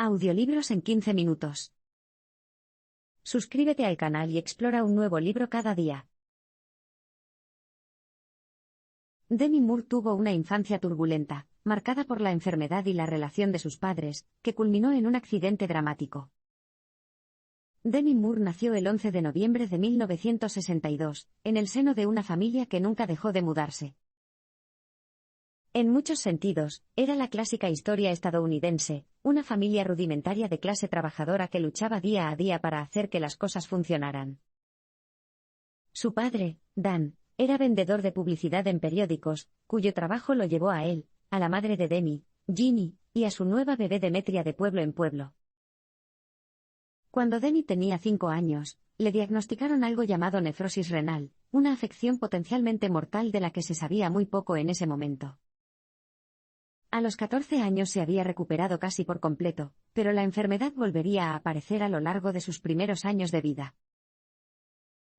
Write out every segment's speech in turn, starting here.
Audiolibros en 15 minutos. Suscríbete al canal y explora un nuevo libro cada día. Demi Moore tuvo una infancia turbulenta, marcada por la enfermedad y la relación de sus padres, que culminó en un accidente dramático. Demi Moore nació el 11 de noviembre de 1962, en el seno de una familia que nunca dejó de mudarse. En muchos sentidos, era la clásica historia estadounidense, una familia rudimentaria de clase trabajadora que luchaba día a día para hacer que las cosas funcionaran. Su padre, Dan, era vendedor de publicidad en periódicos, cuyo trabajo lo llevó a él, a la madre de Demi, Ginny, y a su nueva bebé Demetria de pueblo en pueblo. Cuando Demi tenía 5 años, le diagnosticaron algo llamado nefrosis renal, una afección potencialmente mortal de la que se sabía muy poco en ese momento. A los 14 años se había recuperado casi por completo, pero la enfermedad volvería a aparecer a lo largo de sus primeros años de vida.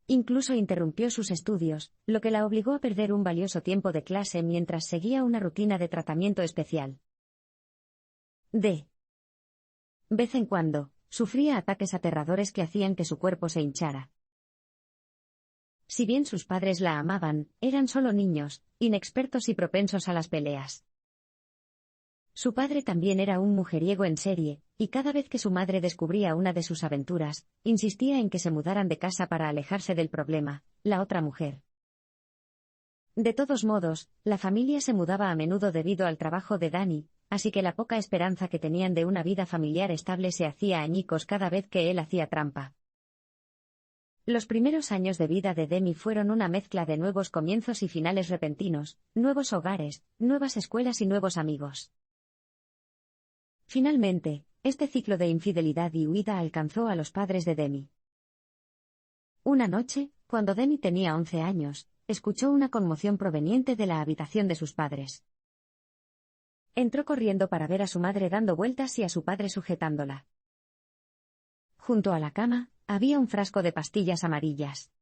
Incluso interrumpió sus estudios, lo que la obligó a perder un valioso tiempo de clase mientras seguía una rutina de tratamiento especial. De vez en cuando, sufría ataques aterradores que hacían que su cuerpo se hinchara. Si bien sus padres la amaban, eran solo niños, inexpertos y propensos a las peleas. Su padre también era un mujeriego en serie, y cada vez que su madre descubría una de sus aventuras, insistía en que se mudaran de casa para alejarse del problema, la otra mujer. De todos modos, la familia se mudaba a menudo debido al trabajo de Danny, así que la poca esperanza que tenían de una vida familiar estable se hacía añicos cada vez que él hacía trampa. Los primeros años de vida de Demi fueron una mezcla de nuevos comienzos y finales repentinos, nuevos hogares, nuevas escuelas y nuevos amigos. Finalmente, este ciclo de infidelidad y huida alcanzó a los padres de Demi. Una noche, cuando Demi tenía 11 años, escuchó una conmoción proveniente de la habitación de sus padres. Entró corriendo para ver a su madre dando vueltas y a su padre sujetándola. Junto a la cama, había un frasco de pastillas amarillas.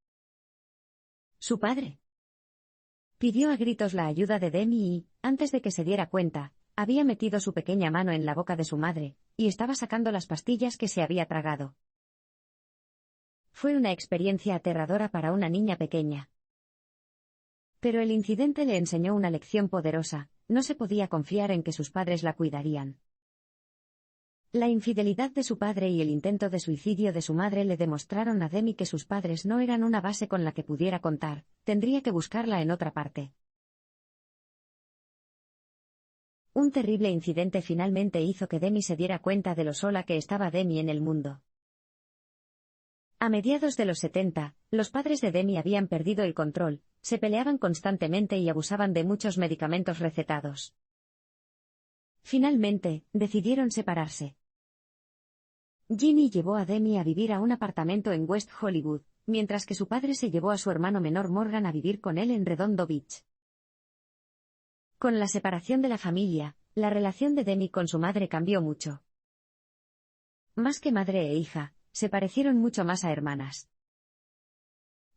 ¿Su padre? Pidió a gritos la ayuda de Demi y, antes de que se diera cuenta, había metido su pequeña mano en la boca de su madre, y estaba sacando las pastillas que se había tragado. Fue una experiencia aterradora para una niña pequeña. Pero el incidente le enseñó una lección poderosa: no se podía confiar en que sus padres la cuidarían. La infidelidad de su padre y el intento de suicidio de su madre le demostraron a Demi que sus padres no eran una base con la que pudiera contar, tendría que buscarla en otra parte. Un terrible incidente finalmente hizo que Demi se diera cuenta de lo sola que estaba Demi en el mundo. A mediados de los 70, los padres de Demi habían perdido el control, se peleaban constantemente y abusaban de muchos medicamentos recetados. Finalmente, decidieron separarse. Ginny llevó a Demi a vivir a un apartamento en West Hollywood, mientras que su padre se llevó a su hermano menor Morgan a vivir con él en Redondo Beach. Con la separación de la familia, la relación de Demi con su madre cambió mucho. Más que madre e hija, se parecieron mucho más a hermanas.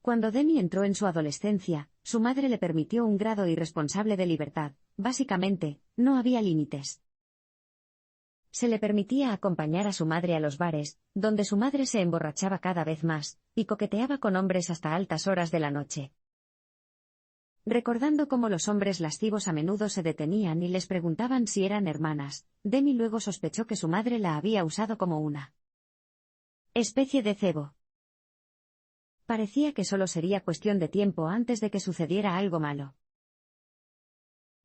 Cuando Demi entró en su adolescencia, su madre le permitió un grado irresponsable de libertad. Básicamente, no había límites. Se le permitía acompañar a su madre a los bares, donde su madre se emborrachaba cada vez más, y coqueteaba con hombres hasta altas horas de la noche. Recordando cómo los hombres lascivos a menudo se detenían y les preguntaban si eran hermanas, Demi luego sospechó que su madre la había usado como una especie de cebo. Parecía que solo sería cuestión de tiempo antes de que sucediera algo malo.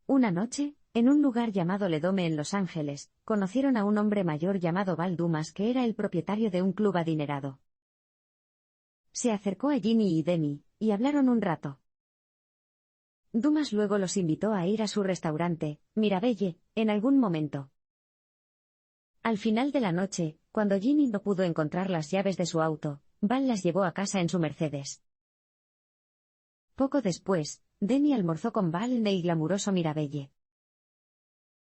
Una noche, en un lugar llamado Le Dome en Los Ángeles, conocieron a un hombre mayor llamado Val Dumas que era el propietario de un club adinerado. Se acercó a Ginny y Demi, y hablaron un rato. Dumas luego los invitó a ir a su restaurante, Mirabelle, en algún momento. Al final de la noche, cuando Ginny no pudo encontrar las llaves de su auto, Val las llevó a casa en su Mercedes. Poco después, Demi almorzó con Val en el glamuroso Mirabelle.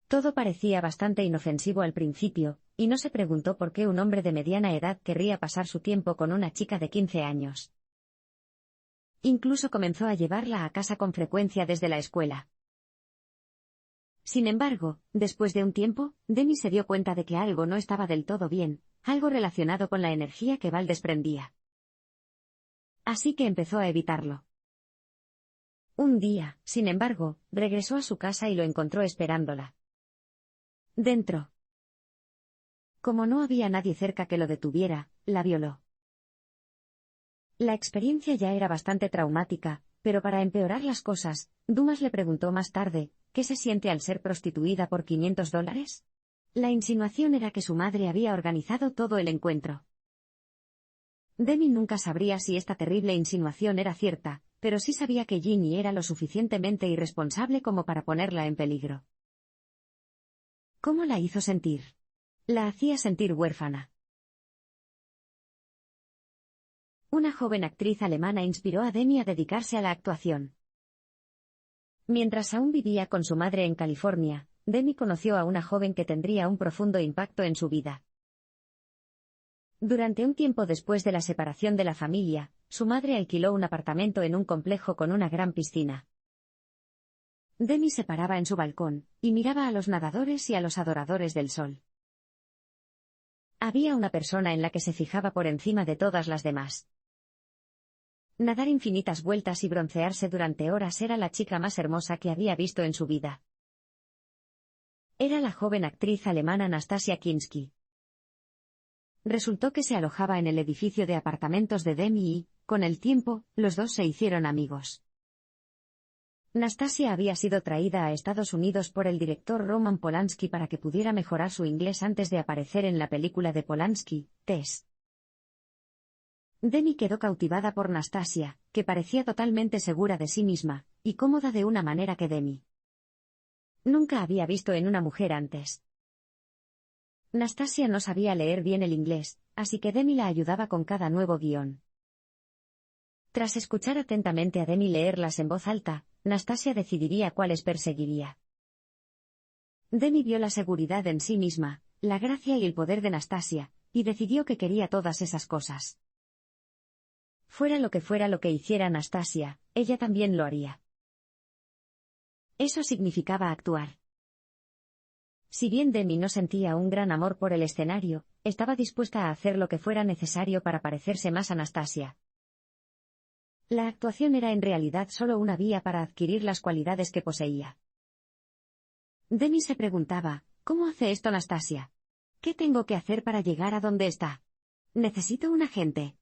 Todo parecía bastante inofensivo al principio, y no se preguntó por qué un hombre de mediana edad querría pasar su tiempo con una chica de 15 años. Incluso comenzó a llevarla a casa con frecuencia desde la escuela. Sin embargo, después de un tiempo, Demi se dio cuenta de que algo no estaba del todo bien, algo relacionado con la energía que Val desprendía. Así que empezó a evitarlo. Un día, sin embargo, regresó a su casa y lo encontró esperándola. Dentro. Como no había nadie cerca que lo detuviera, la violó. La experiencia ya era bastante traumática, pero para empeorar las cosas, Dumas le preguntó más tarde, ¿qué se siente al ser prostituida por $500? La insinuación era que su madre había organizado todo el encuentro. Demi nunca sabría si esta terrible insinuación era cierta, pero sí sabía que Ginny era lo suficientemente irresponsable como para ponerla en peligro. ¿Cómo la hizo sentir? La hacía sentir huérfana. Una joven actriz alemana inspiró a Demi a dedicarse a la actuación. Mientras aún vivía con su madre en California, Demi conoció a una joven que tendría un profundo impacto en su vida. Durante un tiempo después de la separación de la familia, su madre alquiló un apartamento en un complejo con una gran piscina. Demi se paraba en su balcón, y miraba a los nadadores y a los adoradores del sol. Había una persona en la que se fijaba por encima de todas las demás. Nadar infinitas vueltas y broncearse durante horas era la chica más hermosa que había visto en su vida. Era la joven actriz alemana Nastasia Kinski. Resultó que se alojaba en el edificio de apartamentos de Demi y, con el tiempo, los dos se hicieron amigos. Nastasia había sido traída a Estados Unidos por el director Roman Polanski para que pudiera mejorar su inglés antes de aparecer en la película de Polanski, Tess. Demi quedó cautivada por Nastasia, que parecía totalmente segura de sí misma, y cómoda de una manera que Demi nunca había visto en una mujer antes. Nastasia no sabía leer bien el inglés, así que Demi la ayudaba con cada nuevo guión. Tras escuchar atentamente a Demi leerlas en voz alta, Nastasia decidiría cuáles perseguiría. Demi vio la seguridad en sí misma, la gracia y el poder de Nastasia, y decidió que quería todas esas cosas. Fuera lo que hiciera Nastasia, ella también lo haría. Eso significaba actuar. Si bien Demi no sentía un gran amor por el escenario, estaba dispuesta a hacer lo que fuera necesario para parecerse más a Nastasia. La actuación era en realidad solo una vía para adquirir las cualidades que poseía. Demi se preguntaba, ¿cómo hace esto Nastasia? ¿Qué tengo que hacer para llegar a donde está? Necesito un agente.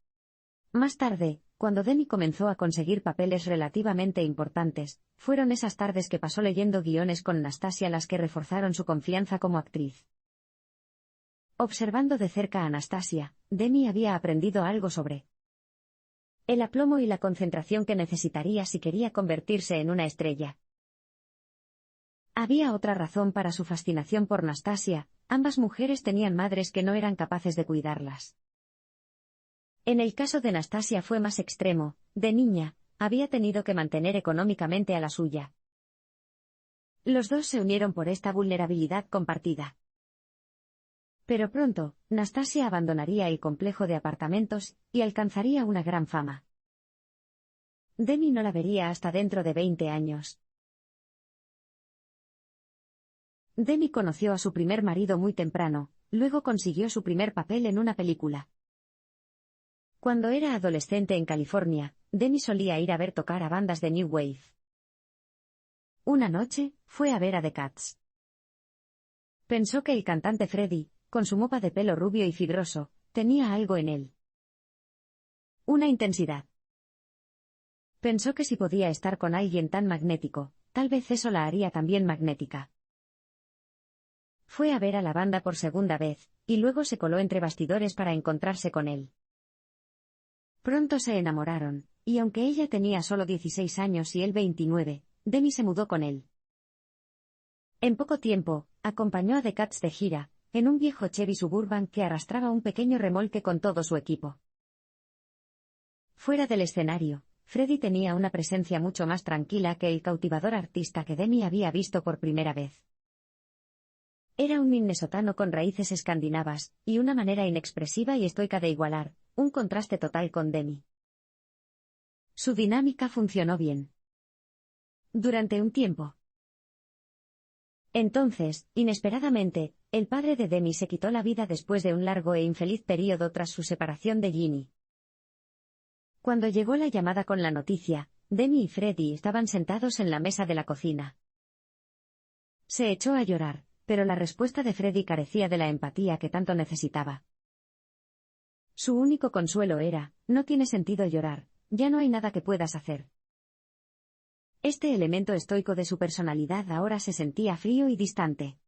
Más tarde, cuando Demi comenzó a conseguir papeles relativamente importantes, fueron esas tardes que pasó leyendo guiones con Nastasia las que reforzaron su confianza como actriz. Observando de cerca a Nastasia, Demi había aprendido algo sobre el aplomo y la concentración que necesitaría si quería convertirse en una estrella. Había otra razón para su fascinación por Nastasia: ambas mujeres tenían madres que no eran capaces de cuidarlas. En el caso de Nastasia fue más extremo, de niña, había tenido que mantener económicamente a la suya. Los dos se unieron por esta vulnerabilidad compartida. Pero pronto, Nastasia abandonaría el complejo de apartamentos, y alcanzaría una gran fama. Demi no la vería hasta dentro de 20 años. Demi conoció a su primer marido muy temprano, luego consiguió su primer papel en una película. Cuando era adolescente en California, Demi solía ir a ver tocar a bandas de New Wave. Una noche, fue a ver a The Cats. Pensó que el cantante Freddie, con su mopa de pelo rubio y fibroso, tenía algo en él. Una intensidad. Pensó que si podía estar con alguien tan magnético, tal vez eso la haría también magnética. Fue a ver a la banda por segunda vez, y luego se coló entre bastidores para encontrarse con él. Pronto se enamoraron, y aunque ella tenía solo 16 años y él 29, Demi se mudó con él. En poco tiempo, acompañó a The Cats de gira, en un viejo Chevy Suburban que arrastraba un pequeño remolque con todo su equipo. Fuera del escenario, Freddie tenía una presencia mucho más tranquila que el cautivador artista que Demi había visto por primera vez. Era un minnesotano con raíces escandinavas, y una manera inexpresiva y estoica de igualar, un contraste total con Demi. Su dinámica funcionó bien. Durante un tiempo. Entonces, inesperadamente, el padre de Demi se quitó la vida después de un largo e infeliz período tras su separación de Ginny. Cuando llegó la llamada con la noticia, Demi y Freddie estaban sentados en la mesa de la cocina. Se echó a llorar, pero la respuesta de Freddie carecía de la empatía que tanto necesitaba. Su único consuelo era: no tiene sentido llorar, ya no hay nada que puedas hacer. Este elemento estoico de su personalidad ahora se sentía frío y distante.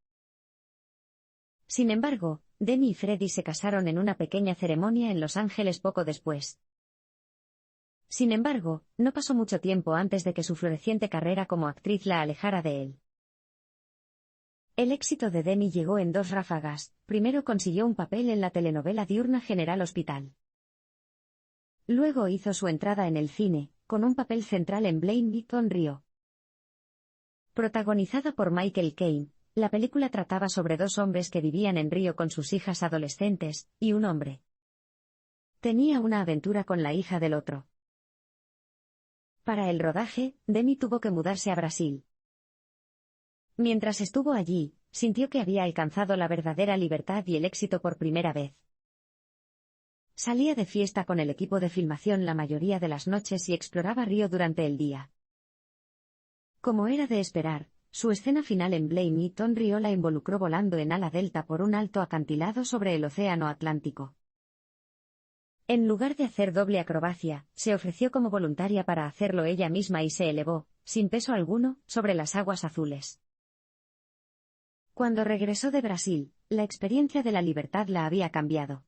Sin embargo, Demi y Freddie se casaron en una pequeña ceremonia en Los Ángeles poco después. Sin embargo, no pasó mucho tiempo antes de que su floreciente carrera como actriz la alejara de él. El éxito de Demi llegó en dos ráfagas. Primero consiguió un papel en la telenovela diurna General Hospital. Luego hizo su entrada en el cine, con un papel central en Blame It on Rio. Protagonizada por Michael Caine, la película trataba sobre dos hombres que vivían en Río con sus hijas adolescentes, y un hombre tenía una aventura con la hija del otro. Para el rodaje, Demi tuvo que mudarse a Brasil. Mientras estuvo allí, sintió que había alcanzado la verdadera libertad y el éxito por primera vez. Salía de fiesta con el equipo de filmación la mayoría de las noches y exploraba Río durante el día. Como era de esperar, su escena final en Blame It on Rio la involucró volando en ala delta por un alto acantilado sobre el Océano Atlántico. En lugar de hacer doble acrobacia, se ofreció como voluntaria para hacerlo ella misma y se elevó, sin peso alguno, sobre las aguas azules. Cuando regresó de Brasil, la experiencia de la libertad la había cambiado.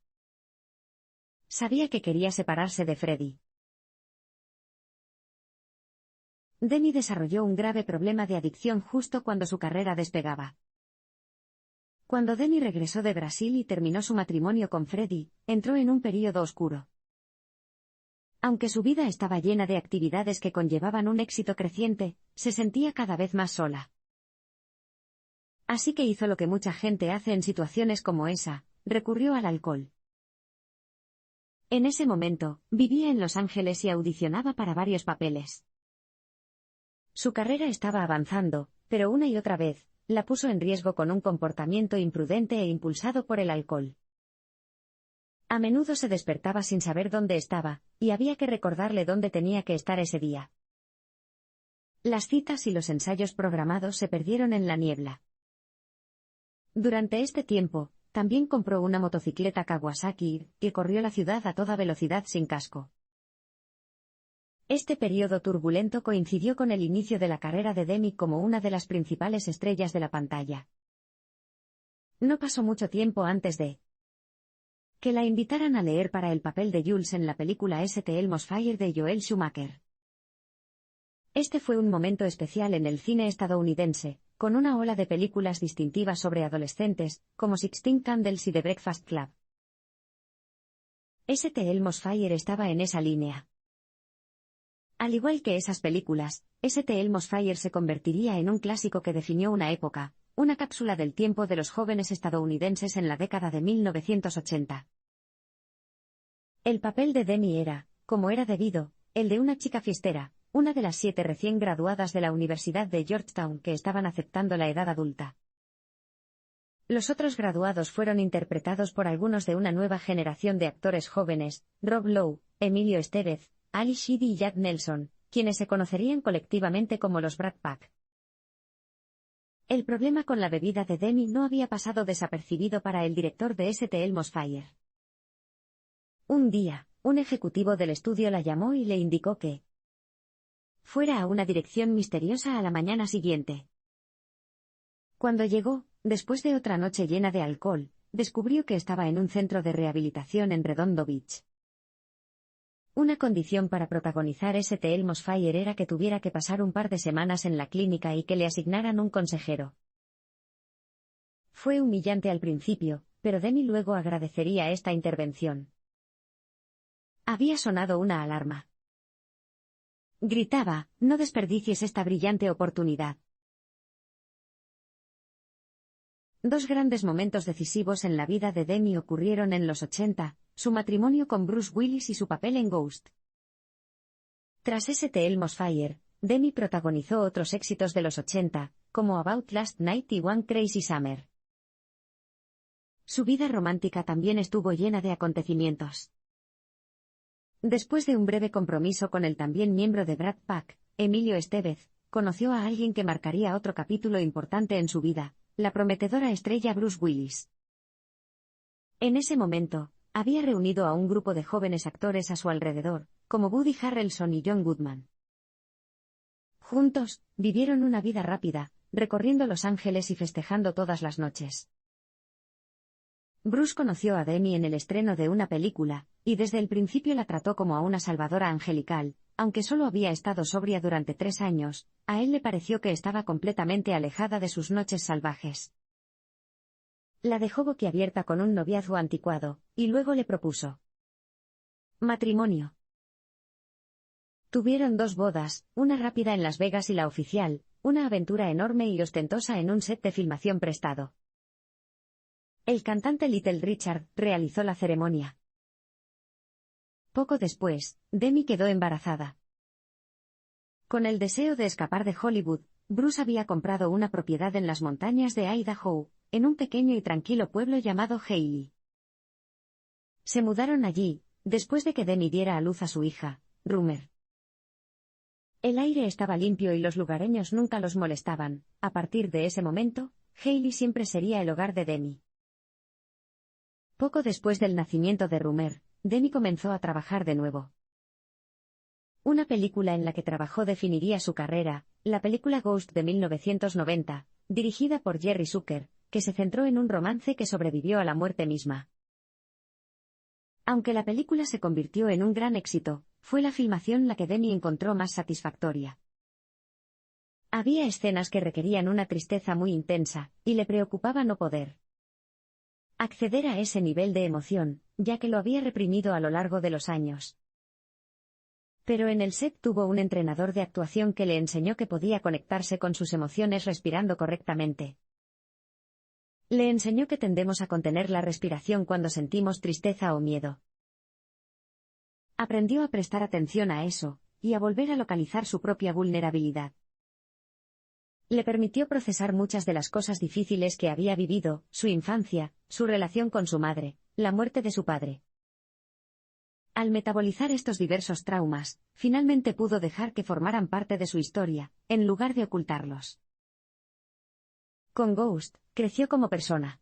Sabía que quería separarse de Freddie. Demi desarrolló un grave problema de adicción justo cuando su carrera despegaba. Cuando Demi regresó de Brasil y terminó su matrimonio con Freddie, entró en un período oscuro. Aunque su vida estaba llena de actividades que conllevaban un éxito creciente, se sentía cada vez más sola. Así que hizo lo que mucha gente hace en situaciones como esa: recurrió al alcohol. En ese momento, vivía en Los Ángeles y audicionaba para varios papeles. Su carrera estaba avanzando, pero una y otra vez, la puso en riesgo con un comportamiento imprudente e impulsado por el alcohol. A menudo se despertaba sin saber dónde estaba, y había que recordarle dónde tenía que estar ese día. Las citas y los ensayos programados se perdieron en la niebla. Durante este tiempo, también compró una motocicleta Kawasaki y corrió la ciudad a toda velocidad sin casco. Este periodo turbulento coincidió con el inicio de la carrera de Demi como una de las principales estrellas de la pantalla. No pasó mucho tiempo antes de que la invitaran a leer para el papel de Jules en la película St. Elmo's Fire de Joel Schumacher. Este fue un momento especial en el cine estadounidense, con una ola de películas distintivas sobre adolescentes, como Sixteen Candles y The Breakfast Club. St. Elmo's Fire estaba en esa línea. Al igual que esas películas, St. Elmo's Fire se convertiría en un clásico que definió una época, una cápsula del tiempo de los jóvenes estadounidenses en la década de 1980. El papel de Demi era, como era debido, el de una chica fiestera, una de las 7 recién graduadas de la Universidad de Georgetown que estaban aceptando la edad adulta. Los otros graduados fueron interpretados por algunos de una nueva generación de actores jóvenes: Rob Lowe, Emilio Estevez, Ali Sheedy y Jack Nelson, quienes se conocerían colectivamente como los Brat Pack. El problema con la bebida de Demi no había pasado desapercibido para el director de St. Elmo's Fire. Un día, un ejecutivo del estudio la llamó y le indicó que fuera a una dirección misteriosa a la mañana siguiente. Cuando llegó, después de otra noche llena de alcohol, descubrió que estaba en un centro de rehabilitación en Redondo Beach. Una condición para protagonizar St. Elmo's Fire era que tuviera que pasar un par de semanas en la clínica y que le asignaran un consejero. Fue humillante al principio, pero Demi luego agradecería esta intervención. Había sonado una alarma. Gritaba: «No desperdicies esta brillante oportunidad». Dos grandes momentos decisivos en la vida de Demi ocurrieron en los 80, su matrimonio con Bruce Willis y su papel en Ghost. Tras St. Elmo's Fire, Demi protagonizó otros éxitos de los 80, como About Last Night y One Crazy Summer. Su vida romántica también estuvo llena de acontecimientos. Después de un breve compromiso con el también miembro de Brat Pack, Emilio Estevez, conoció a alguien que marcaría otro capítulo importante en su vida, la prometedora estrella Bruce Willis. En ese momento, había reunido a un grupo de jóvenes actores a su alrededor, como Woody Harrelson y John Goodman. Juntos, vivieron una vida rápida, recorriendo Los Ángeles y festejando todas las noches. Bruce conoció a Demi en el estreno de una película, y desde el principio la trató como a una salvadora angelical, aunque solo había estado sobria durante 3 años, a él le pareció que estaba completamente alejada de sus noches salvajes. La dejó boquiabierta con un noviazgo anticuado, y luego le propuso matrimonio. Tuvieron 2 bodas, una rápida en Las Vegas y la oficial, una aventura enorme y ostentosa en un set de filmación prestado. El cantante Little Richard realizó la ceremonia. Poco después, Demi quedó embarazada. Con el deseo de escapar de Hollywood, Bruce había comprado una propiedad en las montañas de Idaho, en un pequeño y tranquilo pueblo llamado Hailey. Se mudaron allí, después de que Demi diera a luz a su hija, Rumer. El aire estaba limpio y los lugareños nunca los molestaban. A partir de ese momento, Hailey siempre sería el hogar de Demi. Poco después del nacimiento de Rumer, Demi comenzó a trabajar de nuevo. Una película en la que trabajó definiría su carrera, la película Ghost de 1990, dirigida por Jerry Zucker, que se centró en un romance que sobrevivió a la muerte misma. Aunque la película se convirtió en un gran éxito, fue la filmación la que Demi encontró más satisfactoria. Había escenas que requerían una tristeza muy intensa, y le preocupaba no poder acceder a ese nivel de emoción, ya que lo había reprimido a lo largo de los años. Pero en el set tuvo un entrenador de actuación que le enseñó que podía conectarse con sus emociones respirando correctamente. Le enseñó que tendemos a contener la respiración cuando sentimos tristeza o miedo. Aprendió a prestar atención a eso, y a volver a localizar su propia vulnerabilidad. Le permitió procesar muchas de las cosas difíciles que había vivido, su infancia, su relación con su madre, la muerte de su padre. Al metabolizar estos diversos traumas, finalmente pudo dejar que formaran parte de su historia, en lugar de ocultarlos. Con Ghost, creció como persona.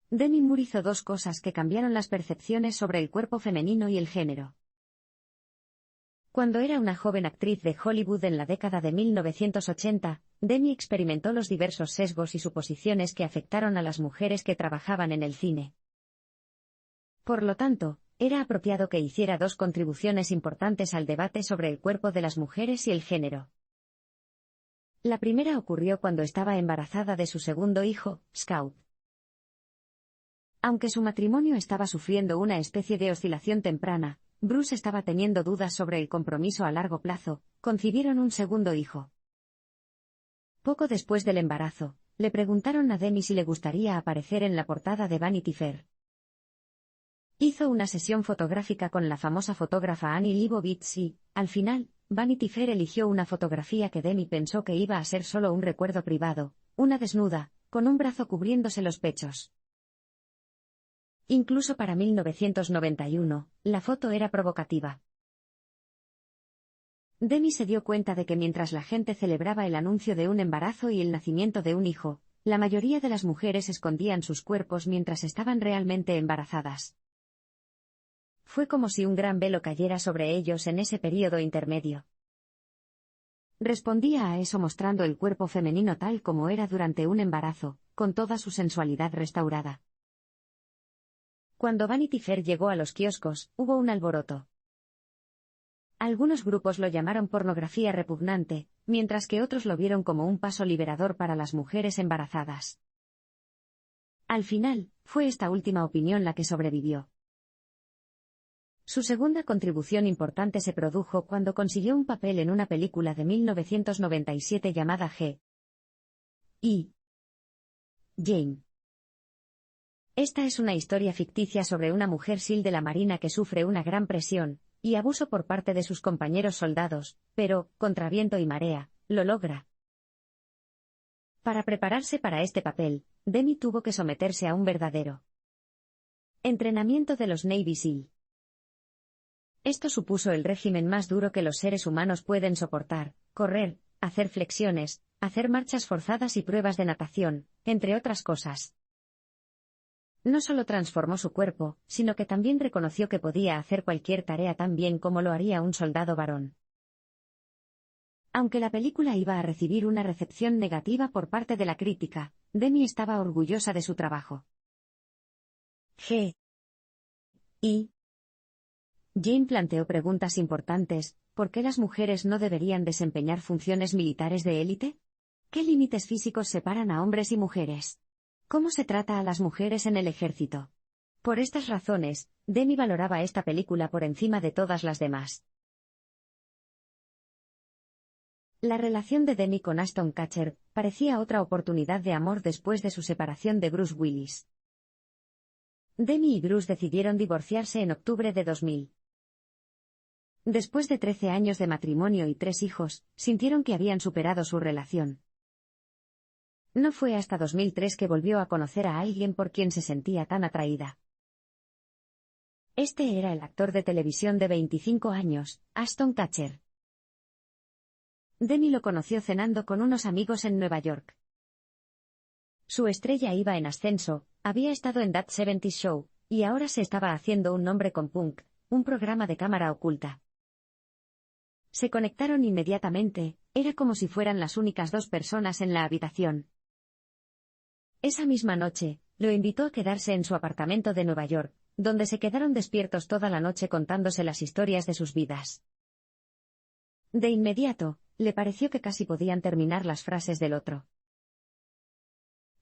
Demi Moore hizo 2 cosas que cambiaron las percepciones sobre el cuerpo femenino y el género. Cuando era una joven actriz de Hollywood en la década de 1980, Demi experimentó los diversos sesgos y suposiciones que afectaron a las mujeres que trabajaban en el cine. Por lo tanto, era apropiado que hiciera 2 contribuciones importantes al debate sobre el cuerpo de las mujeres y el género. La primera ocurrió cuando estaba embarazada de su segundo hijo, Scout. Aunque su matrimonio estaba sufriendo una especie de oscilación temprana, Bruce estaba teniendo dudas sobre el compromiso a largo plazo, concibieron un segundo hijo. Poco después del embarazo, le preguntaron a Demi si le gustaría aparecer en la portada de Vanity Fair. Hizo una sesión fotográfica con la famosa fotógrafa Annie Leibovitz y, al final, Vanity Fair eligió una fotografía que Demi pensó que iba a ser solo un recuerdo privado, una desnuda, con un brazo cubriéndose los pechos. Incluso para 1991, la foto era provocativa. Demi se dio cuenta de que mientras la gente celebraba el anuncio de un embarazo y el nacimiento de un hijo, la mayoría de las mujeres escondían sus cuerpos mientras estaban realmente embarazadas. Fue como si un gran velo cayera sobre ellos en ese período intermedio. Respondía a eso mostrando el cuerpo femenino tal como era durante un embarazo, con toda su sensualidad restaurada. Cuando Vanity Fair llegó a los kioscos, hubo un alboroto. Algunos grupos lo llamaron pornografía repugnante, mientras que otros lo vieron como un paso liberador para las mujeres embarazadas. Al final, fue esta última opinión la que sobrevivió. Su segunda contribución importante se produjo cuando consiguió un papel en una película de 1997 llamada G. I. Jane. Esta es una historia ficticia sobre una mujer SEAL de la Marina que sufre una gran presión y abuso por parte de sus compañeros soldados, pero, contra viento y marea, lo logra. Para prepararse para este papel, Demi tuvo que someterse a un verdadero entrenamiento de los Navy SEAL. Esto supuso el régimen más duro que los seres humanos pueden soportar: correr, hacer flexiones, hacer marchas forzadas y pruebas de natación, entre otras cosas. No solo transformó su cuerpo, sino que también reconoció que podía hacer cualquier tarea tan bien como lo haría un soldado varón. Aunque la película iba a recibir una recepción negativa por parte de la crítica, Demi estaba orgullosa de su trabajo. Jane planteó preguntas importantes: ¿por qué las mujeres no deberían desempeñar funciones militares de élite? ¿Qué límites físicos separan a hombres y mujeres? ¿Cómo se trata a las mujeres en el ejército? Por estas razones, Demi valoraba esta película por encima de todas las demás. La relación de Demi con Ashton Kutcher parecía otra oportunidad de amor después de su separación de Bruce Willis. Demi y Bruce decidieron divorciarse en octubre de 2000. Después de 13 años de matrimonio y 3 hijos, sintieron que habían superado su relación. No fue hasta 2003 que volvió a conocer a alguien por quien se sentía tan atraída. Este era el actor de televisión de 25 años, Ashton Kutcher. Demi lo conoció cenando con unos amigos en Nueva York. Su estrella iba en ascenso, había estado en That 70's Show, y ahora se estaba haciendo un nombre con Punk, un programa de cámara oculta. Se conectaron inmediatamente, era como si fueran las únicas 2 personas en la habitación. Esa misma noche, lo invitó a quedarse en su apartamento de Nueva York, donde se quedaron despiertos toda la noche contándose las historias de sus vidas. De inmediato, le pareció que casi podían terminar las frases del otro.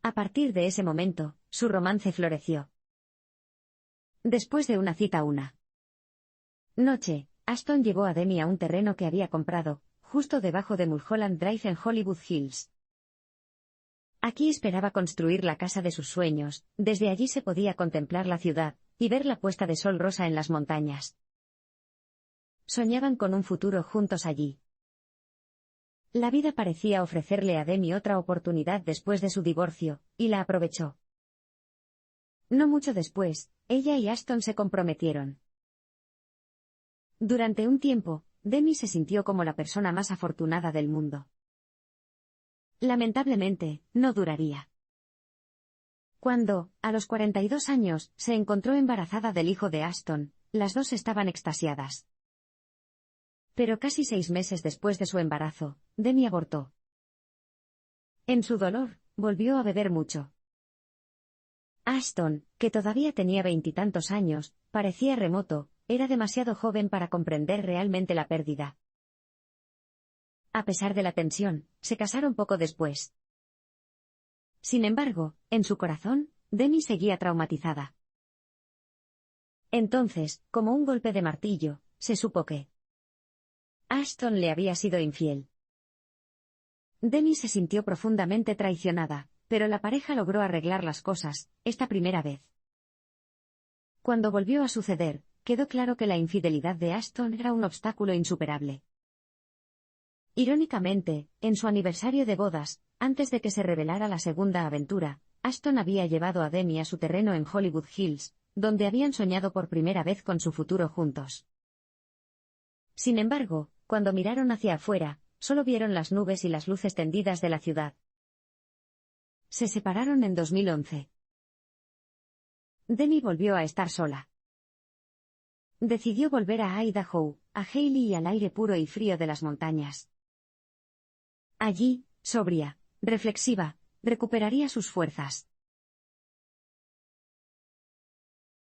A partir de ese momento, su romance floreció. Después de una cita una noche, Ashton llevó a Demi a un terreno que había comprado, justo debajo de Mulholland Drive en Hollywood Hills. Aquí esperaba construir la casa de sus sueños, desde allí se podía contemplar la ciudad, y ver la puesta de sol rosa en las montañas. Soñaban con un futuro juntos allí. La vida parecía ofrecerle a Demi otra oportunidad después de su divorcio, y la aprovechó. No mucho después, ella y Ashton se comprometieron. Durante un tiempo, Demi se sintió como la persona más afortunada del mundo. Lamentablemente, no duraría. Cuando, a los 42 años, se encontró embarazada del hijo de Ashton, las dos estaban extasiadas. Pero casi 6 meses después de su embarazo, Demi abortó. En su dolor, volvió a beber mucho. Ashton, que todavía tenía 20 y tantos años, parecía remoto, era demasiado joven para comprender realmente la pérdida. A pesar de la tensión, se casaron poco después. Sin embargo, en su corazón, Demi seguía traumatizada. Entonces, como un golpe de martillo, se supo que Ashton le había sido infiel. Demi se sintió profundamente traicionada, pero la pareja logró arreglar las cosas, esta primera vez. Cuando volvió a suceder, quedó claro que la infidelidad de Ashton era un obstáculo insuperable. Irónicamente, en su aniversario de bodas, antes de que se revelara la segunda aventura, Ashton había llevado a Demi a su terreno en Hollywood Hills, donde habían soñado por primera vez con su futuro juntos. Sin embargo, cuando miraron hacia afuera, solo vieron las nubes y las luces tendidas de la ciudad. Se separaron en 2011. Demi volvió a estar sola. Decidió volver a Idaho, a Hailey y al aire puro y frío de las montañas. Allí, sobria, reflexiva, recuperaría sus fuerzas.